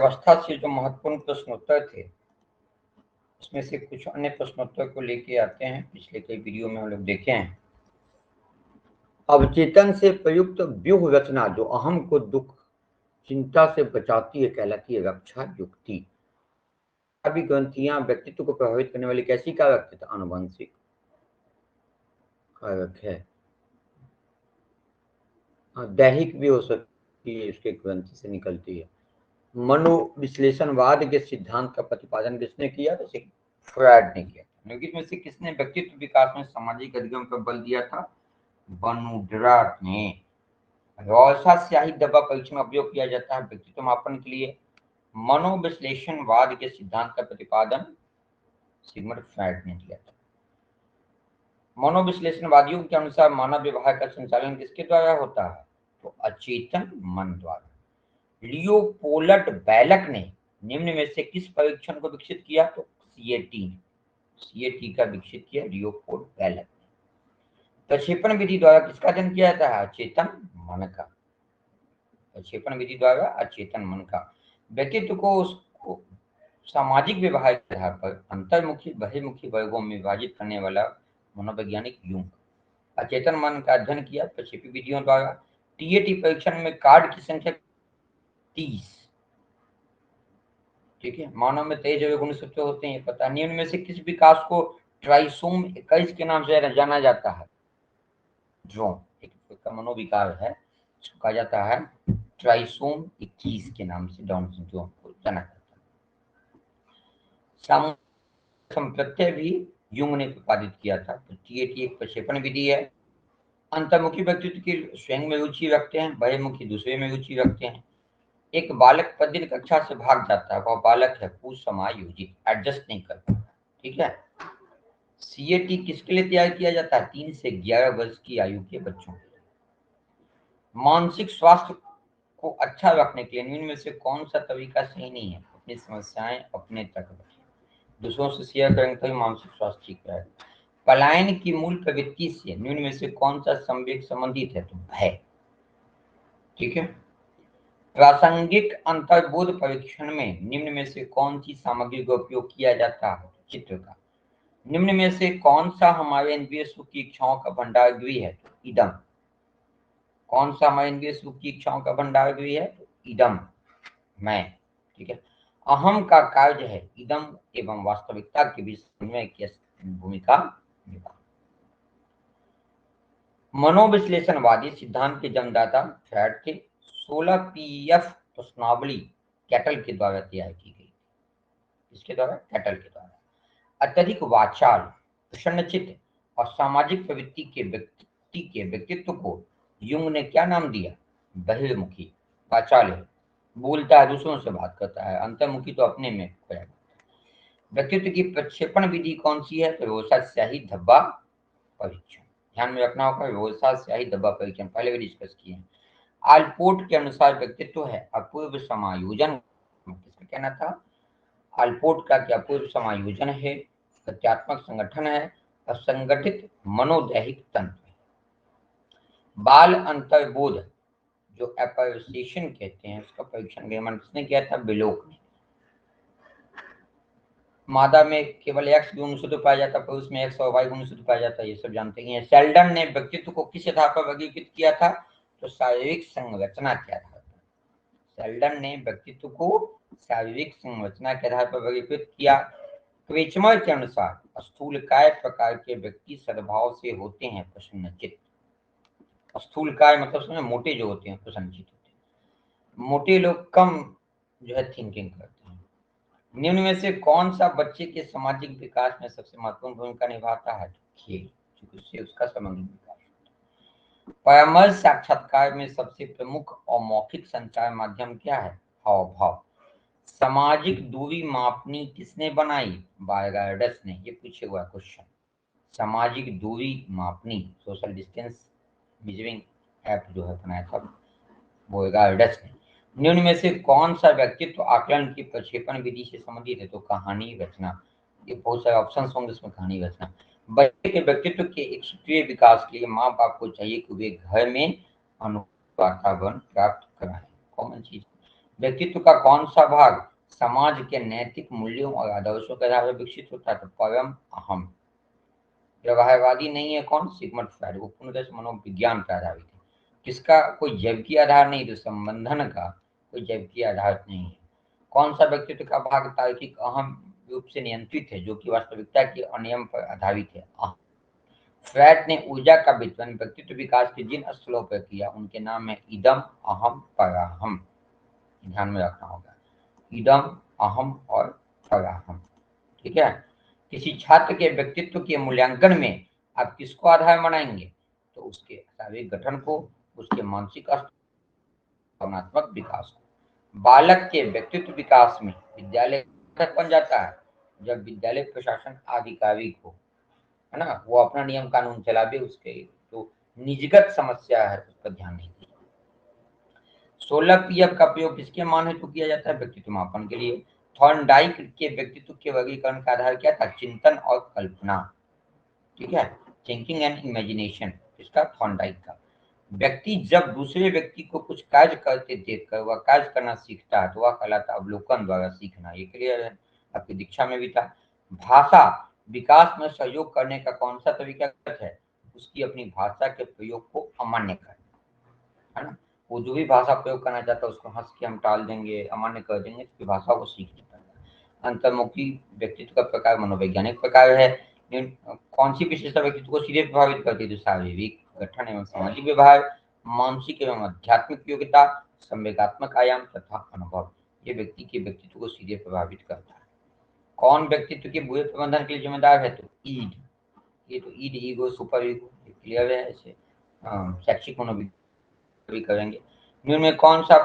व्यवस्था से जो महत्वपूर्ण प्रश्नोत्तर थे उसमें से कुछ अन्य प्रश्नोत्तर को लेके आते हैं। पिछले कई वीडियो में हम लोग देखे हैं। अवचेतन से प्रयुक्त व्यूह रचना जो अहम को दुख चिंता से बचाती है कहलाती है रक्षा युक्ति। सभी ग्रंथियां व्यक्तित्व को प्रभावित करने वाली कैसी कारक तथा आनुवंशिक कारक है। दैहिक भी हो सकती है, इसके ग्रंथि से निकलती है। मनोविश्लेषणवाद के सिद्धांत का प्रतिपादन किसने किया? तो फ्रायड ने किया। लेकिन में से किसने व्यक्तित्व विकास में सामाजिक अधिगम पर बल दिया था? बनूड्राट ने। रॉल्सा स्याही डब्बा परीक्षण में उपयोग किया जाता है व्यक्तित्व मापन के लिए। मनोविश्लेषणवाद के सिद्धांत का प्रतिपादन सिगमंड फ्रायड ने किया था। मनोविश्लेषणवादियों के अनुसार मानव व्यवहार का संचालन किसके द्वारा होता है? तो अचेतन मन द्वारा। लियोपोल्ड बैलक ने निम्न में से किस परीक्षण को विकसित किया? तो सीएटी का विकसित किया लियोपोल्ड बैलक ने। प्रक्षेपण विधि द्वारा किसका अध्ययन किया जाता है? अचेतन मन का। प्रक्षेपण विधि द्वारा अचेतन मन का। व्यक्तित्व को उसको सामाजिक व्यवहार के आधार पर अंतर्मुखी बहिर्मुखी वर्गों में विभाजित करने वाला मनोवैज्ञानिक यूंग। अचेतन मन का अध्ययन किया प्रक्षेपी विधियों द्वारा। टीएटी परीक्षण में कार्ड की संख्या 30। ठीक है, मानव में 23 जैव गुण सत्व होते हैं, पता। निम्न में से किस विकास को ट्राइसोम 21 के नाम से जाना जाता है? एक मनोविकार है, इसको कहा जाता है ट्राइसोम 21 के नाम से डाउन सिंड्रोम को जाना जाता है। संप्रत्यय भी यूंग ने प्रतिपादित किया था। तो टीएटी एक प्रक्षेपण विधि है। अंतर्मुखी व्यक्तित्व की स्वयं में रुचि रखते हैं, बहिर्मुखी दूसरे में रुचि रखते हैं। एक बालक प्रतिदिन कक्षा से भाग जाता है, वह बालक है कुसमायोजित, एडजस्ट नहीं कर पाता। ठीक है। सीएटी किसके लिए तैयार किया जाता है? 3 से 11 वर्ष की आयु के बच्चों के लिए। मानसिक स्वास्थ्य को अच्छा रखने के लिए निम्न में से कौन सा तरीका सही नहीं है? अपनी समस्याएं अपने तक रखें, दूसरों से शेयर करेंगे तभी मानसिक स्वास्थ्य ठीक रहेगा। पलायन की मूल प्रवृत्ति से निम्न में से कौन सा संवेग संबंधित है? तो भय। ठीक है। प्रासंगिक अंतर्बोध परीक्षण में निम्न में से कौन सी सामग्री का उपयोग किया जाता है? चित्र का। निम्न में से कौन सा हमारे इंद्रिय सुख की इच्छाओं का भंडार गृह है? तो इदम। कौन सा हमारे इंद्रिय सुख की इच्छाओं का भंडार गृह है? तो इदम, मैं। ठीक है। अहम का कार्य है इदम एवं वास्तविकता के बीच समन्वय की भूमिका निभाना। मनोविश्लेषणवादी सिद्धांत के जन्मदाता फ्रायड थे। 16 पीएफ प्रश्नावली कैटल के द्वारा तैयार की गई। इसके द्वारा? कैटल के द्वारा। अत्यधिक वाचाल, प्रसन्नचित्त और सामाजिक प्रवृत्ति के व्यक्तित्व को यूंग ने क्या नाम दिया? बहिर्मुखी। वाचाल है, बोलता है, दूसरों से बात करता है। अंतर्मुखी तो अपने में खोया। व्यक्तित्व की प्रक्षेपण विधि कौन सी है? तो रोसा स्याही धब्बा परीक्षण। ध्यान में रखना होगा, रोसा स्याही धब्बा परीक्षण पहले भी डिस्कस किए हैं। आलपोर्ट के अनुसार व्यक्तित्व है अपूर्व समायोजन। किसका कहना था? आलपोर्ट का क्या अपूर्व समायोजन है, तथ्यात्मक संगठन है, असंगठित मनोदैहिक तंत्र है। बाल अंतर्बोध जो एपर्सिएशन कहते हैं, उसका परीक्षण ग्रेमन किसने किया था? बिलोक ने। मादा में केवल एक्स गुण सूत्र पाया जाता है, पुरुष में एक्स और वाई गुण सूत्र पाया जाता है, ये सब जानते ही हैं। शेल्डन ने व्यक्तित्व को किस आधार पर वर्गीकृत किया था? तो शारीरिक संरचना के आधार पर। शेल्डन ने व्यक्तित्व को शारीरिक संरचना के आधार पर वर्गीकृत किया। क्रेचमर के अनुसार स्थूलकाय प्रकार के व्यक्ति सद्भाव से होते हैं प्रसन्नचित्त। स्थूलकाय मतलब समझे, मोटे जो होते हैं प्रसन्नचित्त होते हैं। मोटे लोग कम जो है थिंकिंग करते हैं। निम्न में से कौन सा बच्चे के सामाजिक विकास में सबसे महत्वपूर्ण भूमिका निभाता है? खेल, क्योंकि उससे उसका सामाजिक विकास होता है। परामर्श साक्षात्कार में सबसे प्रमुख और मौखिक संचार माध्यम क्या है? हाव भाव। सामाजिक दूरी मापनी किसने बनाई? बायगार्डस ने। ये पूछे हुआ क्वेश्चन। सामाजिक दूरी मापनी, सोशल डिस्टेंस मेजरिंग ऐप जो है बनाया था बायगार्डस ने। निम्न में से कौन सा व्यक्तित्व आकलन की प्रक्षेपण विधि से संबंधित है? तो कहानी रचना। ये बहुत सारे ऑप्शन होंगे इसमें। कहानी रचना। बच्चे के व्यक्तित्व के एक सक्रिय विकास के लिए माँ बाप को चाहिए कि वे घर में वातावरण प्राप्त कराएं। कॉमन चीज। व्यक्तित्व का कौन सा भाग समाज के नैतिक मूल्यों और आदर्शों के आधार पर विकसित होता है? तो परम अहम। व्यवहारवादी नहीं है कौन? Sigmund Freud. वो पूर्णतः से मनोविज्ञान पर आधारित है। किसका कोई जैविकीय आधार नहीं, तो संबंधन का कोई जैविकीय आधार नहीं है। कौन सा व्यक्तित्व का भाग तार्किक अहम रूप से नियंत्रित है, जो कि वास्तविकता के अनियम पर आधारित है? फ्रायड ने ऊर्जा का वितरण व्यक्तित्व विकास के जिन स्थलों पर किया, उनके नाम है इदम, अहम, पराहम। ध्यान में रखना होगा, इदम, अहम और पराहम। ठीक है। किसी छात्र के व्यक्तित्व के मूल्यांकन में आप किसको आधार बनाएंगे? तो उसके शारीरिक गठन को, उसके मानसिक भावनात्मक विकास को। बालक के व्यक्तित्व विकास में विद्यालय बन जाता है जब विद्यालय प्रशासन आधिकारिक हो, है ना, वो अपना नियम कानून चलावे, उसके जो निजगत समस्या है उस पर ध्यान नहीं दिया। 16 पीएफ का प्रयोग किसके मान हेतु किया जाता है? व्यक्तित्व मापन के लिए। थॉर्नडाइक के व्यक्तित्व के वर्गीकरण का आधार क्या था? चिंतन और कल्पना। ठीक है, थिंकिंग एंड इमेजिनेशन, इसका थॉर्नडाइक का। व्यक्ति जब दूसरे व्यक्ति को कुछ कार्य करते देखकर वह कार्य करना सीखता है तो वह कहलाता अवलोकन द्वारा सीखना। ये क्लियर है, आपकी दीक्षा में भी था। भाषा विकास में सहयोग करने का कौन सा तरीका है? उसकी अपनी भाषा के प्रयोग को अमान्य करना, है ना। वो जो भी भाषा प्रयोग करना चाहता है उसको हंस के हम टाल देंगे, अमान्य कर देंगे, उसकी भाषा को सीख नहीं पाएगा। अंतर्मुखी व्यक्तित्व का प्रकार मनोवैज्ञानिक प्रकार है। कौन सी विशेषता व्यक्तित्व को सीधे प्रभावित करती है? तो शारीरिक गठन एवं सामाजिक व्यवहार, मानसिक एवं आध्यात्मिक योग्यता, संवेगात्मक आयाम तथा अनुभव, ये व्यक्ति के व्यक्तित्व को सीधे प्रभावित करता है। कौन व्यक्तित्व के बुरे प्रबंधन के लिए जिम्मेदार है? तो ईड। ये तो ईड, ईगो, सुपर ईगो, क्लियर है। ऐसे शैक्षिक मनोविज्ञान भी करेंगे। निम्न में कौन सा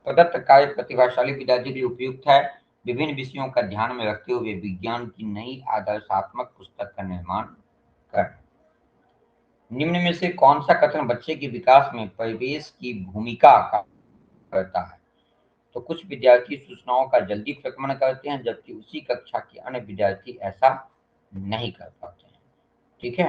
प्रदत्त कार्य प्रतिभाशाली विद्यार्थी के लिए उपयुक्त है? विभिन्न विषयों का ध्यान में रखते हुए विज्ञान की नई आदर्शात्मक पुस्तक का निर्माण कर। निम्न में से कौन सा कथन बच्चे के विकास में परिवेश की भूमिका का करता है? तो कुछ विद्यार्थी सूचनाओं का जल्दी प्रगमन करते हैं जबकि उसी कक्षा के अन्य विद्यार्थी ऐसा नहीं कर पाते हैं। ठीक है।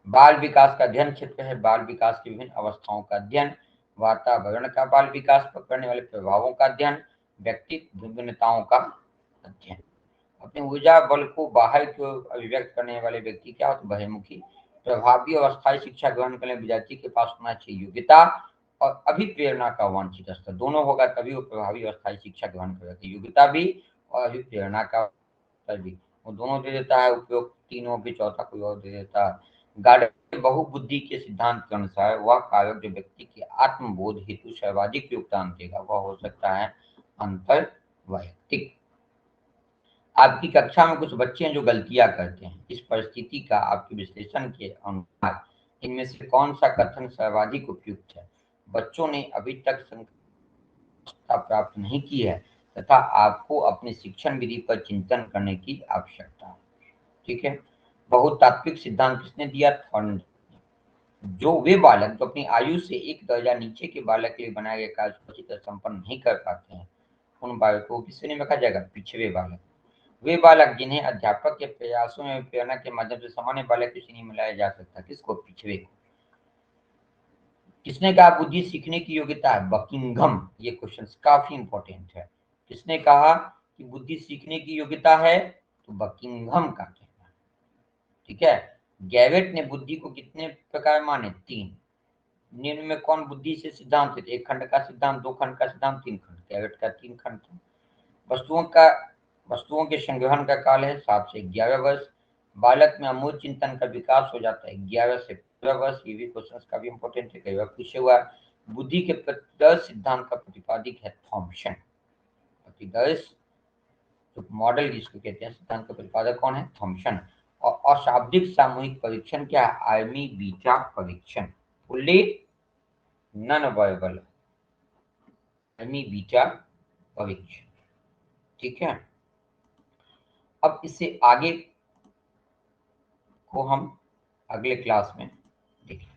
बाल विकास का अध्ययन क्षेत्र है बाल विकास की विभिन्न अवस्थाओं का अध्ययन, वातावरण का बाल विकास पर पड़ने वाले प्रभावों का अध्ययन, व्यक्तित्व भिन्नताओं का अध्ययन। अपने ऊर्जा बल को बाहर की ओर अभिव्यक्त करने वाले व्यक्ति क्या होते? बहिर्मुखी। प्रभावी और अस्थायी शिक्षा ग्रहण करने विद्यार्थी के पास होना चाहिए योग्यता और अभिप्रेरणा का वांछित स्तर, दोनों होगा तभी वो प्रभावी और अस्थायी शिक्षा ग्रहण करेगा। योग्यता भी और अभिप्रेरणा का स्तर भी, वो दोनों दे देता है, उपयोग तीनों भी, चौथा कोई और दे देता है। गार्डन बहुबुद्धि के सिद्धांत के अनुसार वह कारक जो व्यक्ति के आत्मबोध हेतु सर्वाधिक योगदान देगा वह हो सकता है अंतर वैयक्तिक। आपकी कक्षा में कुछ बच्चे हैं जो गलतियां करते हैं, इस परिस्थिति का आपके विश्लेषण के अनुसार इनमें से कौन सा कथन सर्वाधिक उपयुक्त है? बच्चों ने अभी तक संकल्पना प्राप्त नहीं की है तथा आपको अपने शिक्षण विधि पर चिंतन करने की आवश्यकता है। ठीक है। बहुतात्विक सिद्धांत किसने दिया? थॉर्न। जो वे बालक जो अपनी आयु से एक दर्जा नीचे के बालक के लिए बनाए गए कार्य को अच्छी तरह संपन्न नहीं कर पाते हैं, उन बालकों को किस श्रेणी में रखा जाएगा? पिछड़े बालक। वे बालक जिन्हें अध्यापक के प्रयासों में प्रेरणा के माध्यम से सामान्य बालक की श्रेणी में लाया जा सकता है, किसको? पिछड़े को। किसने कहा बुद्धि सीखने की योग्यता है? बकिंघम। ये क्वेश्चन काफी इंपॉर्टेंट है। किसने कहा कि बुद्धि सीखने की योग्यता है? तो बकिंघम का कहना है। ठीक है। गैवेट ने बुद्धि को कितने प्रकार माने? 3। निम्न में कौन बुद्धि से सिद्धांत है? एक खंड का सिद्धांत, दो खंड का सिद्धांत, तीन खंड। गैवेट का 3 खंड था। वस्तुओं के संग्रहण का काल है 7 से 11 वर्ष। बालक में अमूल चिंतन का विकास हो जाता है 11 से 15 वर्ष। ये भी क्वेश्चन का भी इंपॉर्टेंट है, कई बार पूछे हुआ। बुद्धि के प्रतिदर्श सिद्धांत का प्रतिपादिक है थॉम्सन। प्रतिदर्श तो मॉडल जिसको कहते हैं, सिद्धांत का प्रतिपादक कौन है? थॉम्सन। और अशाब्दिक सामूहिक परीक्षण क्या है? आर्मी बीटा परीक्षण। Fully non verbal army beta परीक्षण। ठीक है। अब इससे आगे को हम अगले क्लास में देखेंगे।